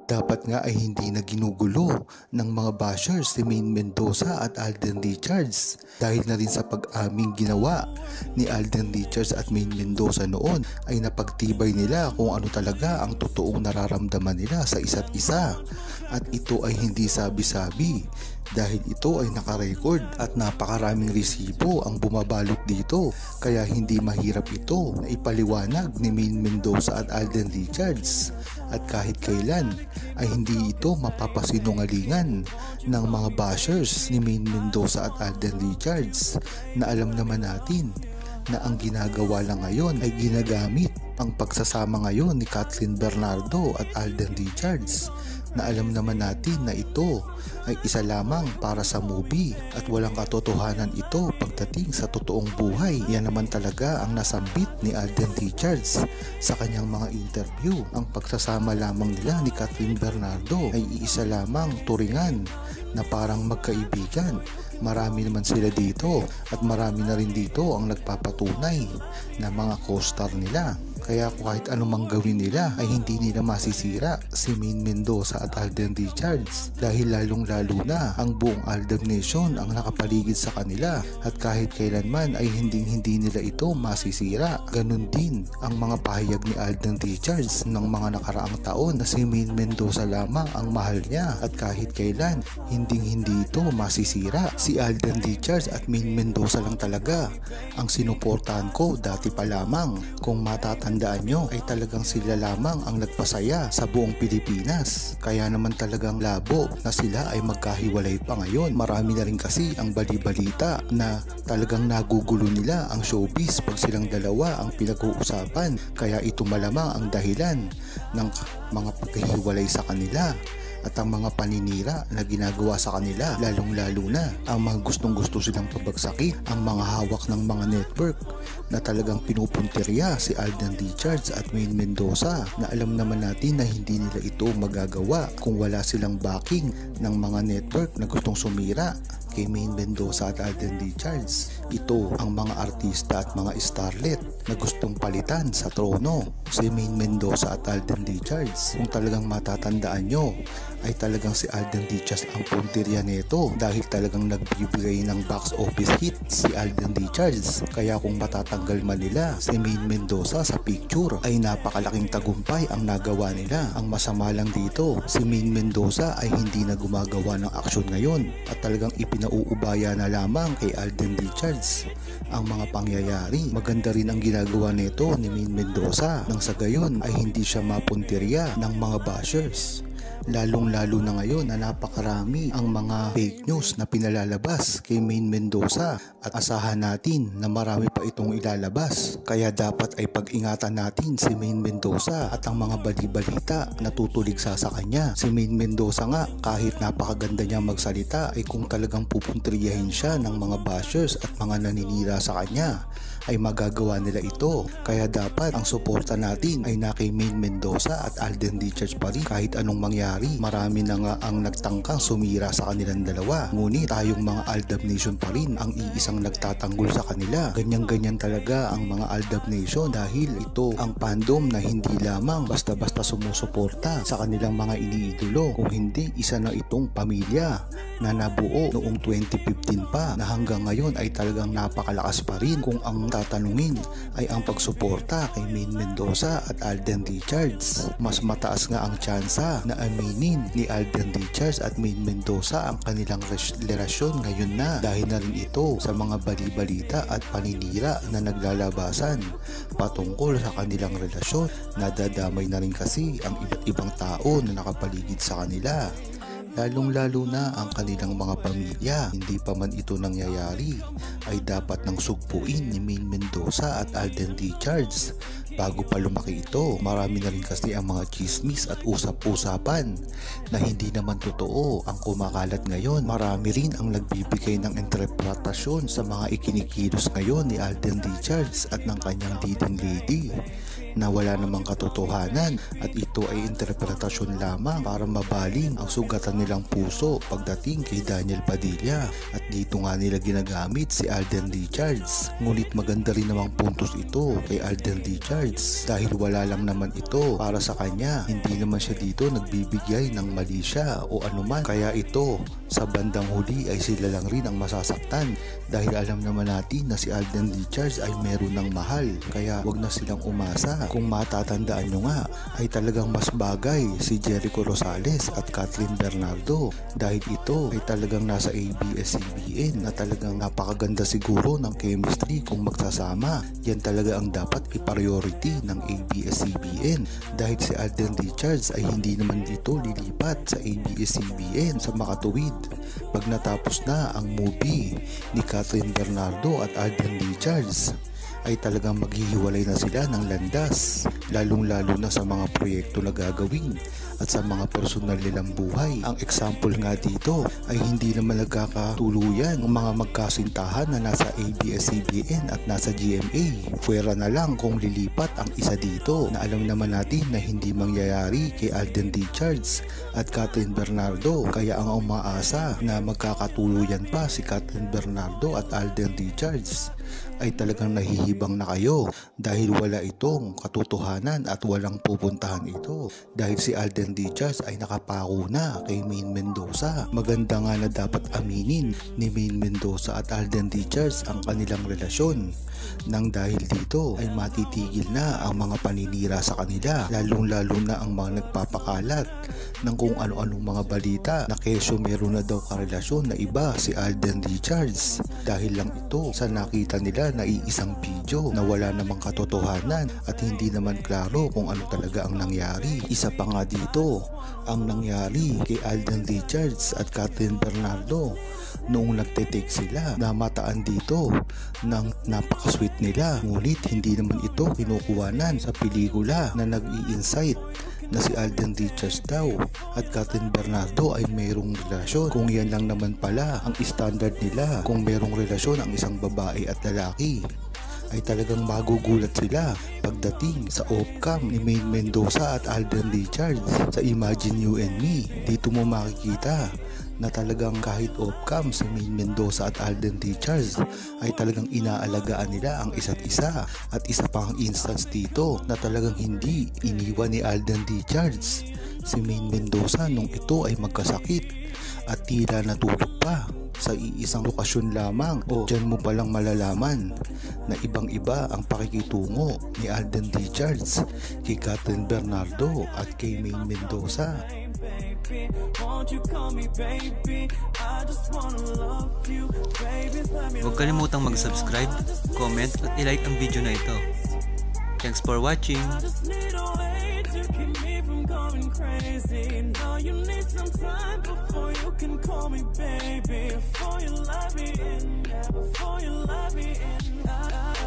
Dapat nga ay hindi na ginugulo ng mga bashers si Maine Mendoza at Alden Richards dahil na rin sa pag-aming ginawa ni Alden Richards at Maine Mendoza noon ay napagtibay nila kung ano talaga ang totoong nararamdaman nila sa isa't isa, at ito ay hindi sabi-sabi dahil ito ay nakarecord at napakaraming resibo ang bumabalot dito, kaya hindi mahirap ito na ipaliwanag ni Maine Mendoza at Alden Richards, at kahit kailan ay hindi ito mapapasinungalingan ng mga bashers ni Maine Mendoza at Alden Richards na alam naman natin na ang ginagawa lang ngayon ay ginagamit ang pagsasama ngayon ni Kathleen Bernardo at Alden Richards, na alam naman natin na ito ay isa lamang para sa movie at walang katotohanan ito pagdating sa totoong buhay. Yan naman talaga ang nasambit ni Alden Richards sa kanyang mga interview. Ang pagsasama lamang nila ni Kathleen Bernardo ay iisa lamang turingan na parang magkaibigan. Marami naman sila dito at marami na rin dito ang nagpapatunay na mga co-star nila. Kaya kahit anumang gawin nila ay hindi nila masisira si Maine Mendoza at Alden Richards dahil lalong-lalo na ang buong Aldab Nation ang nakapaligid sa kanila, at kahit kailanman ay hindi nila ito masisira. Ganun din ang mga pahayag ni Alden Richards ng mga nakaraang taon na si Maine Mendoza lamang ang mahal niya at kahit kailan hindi ito masisira. Si Alden Richards at Maine Mendoza lang talaga ang sinuportahan ko dati pa lamang. Kung matatandaan nyo ay talagang sila lamang ang nagpasaya sa buong Pilipinas, kaya naman talagang labo na sila ay magkahiwalay pa ngayon. Marami na rin kasi ang bali-balita na talagang nagugulo nila ang showbiz pag silang dalawa ang pinag-uusapan, kaya ito malamang ang dahilan ng mga pagkahiwalay sa kanila at ang mga paninira na ginagawa sa kanila, lalong-lalo na ang mga gustong-gusto silang pabagsakin ang mga hawak ng mga network na talagang pinupuntirya si Alden Richards at Maine Mendoza, na alam naman natin na hindi nila ito magagawa kung wala silang backing ng mga network na gustong sumira kay Maine Mendoza at Alden Richards. Ito ang mga artista at mga starlet na gustong palitan sa trono si Maine Mendoza at Alden Richards. Kung talagang matatandaan nyo ay talagang si Alden Richards ang puntirya nito dahil talagang nagbibigay ng box office hit si Alden Richards, kaya kung matatanggal man nila si Maine Mendoza sa picture ay napakalaking tagumpay ang nagawa nila. Ang masama lang dito, si Maine Mendoza ay hindi na gumagawa ng aksyon ngayon at talagang ipinauubaya na lamang kay Alden Richards ang mga pangyayari. Maganda rin ang ginagawa nito ni Maine Mendoza nang sa gayon ay hindi siya mapuntirya ng mga bashers. Lalong-lalo na ngayon na napakarami ang mga fake news na pinalalabas kay Maine Mendoza at asahan natin na marami pa itong ilalabas. Kaya dapat ay pag-ingatan natin si Maine Mendoza at ang mga bali-balita na tutuligsa sa kanya. Si Maine Mendoza nga, kahit napakaganda niya magsalita, ay kung talagang pupuntriyahin siya ng mga bashers at mga naninira sa kanya ay magagawa nila ito. Kaya dapat ang suporta natin ay na kay Maine Mendoza at Alden Richards pa rin. Kahit anong mangyari, marami na nga ang nagtangkang sumira sa kanilang dalawa, ngunit tayong mga Aldab Nation pa rin ang iisang nagtatanggol sa kanila. Ganyan-ganyan talaga ang mga Aldab Nation dahil ito ang fandom na hindi lamang basta-basta sumusuporta sa kanilang mga iniidolo, kung hindi isa na itong pamilya na nabuo noong 2015 pa na hanggang ngayon ay talagang napakalakas pa rin. Kung ang tatanungin ay ang pagsuporta kay Maine Mendoza at Alden Richards, mas mataas nga ang tsansa na aminin ni Alden Richards at Maine Mendoza ang kanilang relasyon ngayon na, dahil na rin ito sa mga bali-balita at paninira na naglalabasan patungkol sa kanilang relasyon. Nadadamay na rin kasi ang iba't ibang tao na nakapaligid sa kanila, lalong-lalo na ang kanilang mga pamilya. Hindi pa man ito nangyayari ay dapat nang sugpuin ni Maine Mendoza at Alden Richards bago pa lumaki ito. Marami na rin kasi ang mga chismis at usap-usapan na hindi naman totoo ang kumakalat ngayon. Marami rin ang nagbibigay ng interpretasyon sa mga ikinikilos ngayon ni Alden Richards at ng kanyang leading lady na wala namang katotohanan, at ito ay interpretasyon lamang para mabaling ang sugatan nilang puso pagdating kay Daniel Padilla, at dito nga nila ginagamit si Alden Richards. Ngunit maganda rin namang puntos ito kay Alden Richards Richards dahil wala lang naman ito para sa kanya. Hindi naman siya dito nagbibigay ng mali siya o anuman, kaya ito sa bandang huli ay sila lang rin ang masasaktan dahil alam naman natin na si Alden Richards ay meron ng mahal, kaya wag na silang umasa. Kung matatandaan nyo nga ay talagang mas bagay si Jericho Rosales at Kathryn Bernardo dahil ito ay talagang nasa ABS-CBN na talagang napakaganda siguro ng chemistry kung magsasama. Yan talaga ang dapat i-priority ng ABS-CBN dahil si Alden Richards ay hindi naman dito lilipat sa ABS-CBN sa makatuwid pag natapos na ang movie ni Kathryn Bernardo at Alden Richards ay talagang maghihiwalay na sila ng landas, lalong-lalo na sa mga proyekto na gagawin at sa mga personal nilang buhay. Ang example nga dito ay hindi naman nagkakatuluyan ng mga magkasintahan na nasa ABS-CBN at nasa GMA. Pwera na lang kung lilipat ang isa dito na alam naman natin na hindi mangyayari kay Alden Richards at Kathryn Bernardo, kaya ang umaasa na magkakatuluyan pa si Kathryn Bernardo at Alden Richards ay talagang nahihibang na kayo dahil wala itong katotohanan at walang pupuntahan ito dahil si Alden Richards ay nakapako na kay Maine Mendoza. Maganda nga na dapat aminin ni Maine Mendoza at Alden Richards ang kanilang relasyon nang dahil dito ay matitigil na ang mga paninira sa kanila, lalong-lalo na ang mga nagpapakalat ng kung ano-anong mga balita na kesyo meron na daw karelasyon na iba si Alden Richards dahil lang ito sa nakita nila na iisang video na wala namang katotohanan at hindi naman klaro kung ano talaga ang nangyari. Isa pa nga dito ang nangyari kay Alden Richards at Kathryn Bernardo noong nagte-take sila, namataan dito ng napaka-sweet nila, ngunit hindi naman ito kinukuhanan sa pelikula na nag-i-incite na si Alden Richards daw at Kathryn Bernardo ay mayroong relasyon, kung yan lang naman pala ang standard nila. Kung mayroong relasyon ang isang babae at lalaki ay talagang magugulat sila pagdating sa off-cam ni Maine Mendoza at Alden Richards sa Imagine You and Me. Dito mo makikita na talagang kahit off-cam si Maine Mendoza at Alden Richards ay talagang inaalagaan nila ang isa't isa. At isa pang instance dito na talagang hindi iniwan ni Alden Richards si Maine Mendoza nung ito ay magkasakit at tila natulog pa sa iisang lokasyon lamang. O dyan mo palang malalaman na ibang-iba ang pakikitungo ni Alden Richards kay Kathryn Bernardo at kay Maine Mendoza. Huwag kalimutang mag-subscribe, comment at i-like ang video na ito. Thanks for watching! Crazy. Now you need some time before you can call me baby.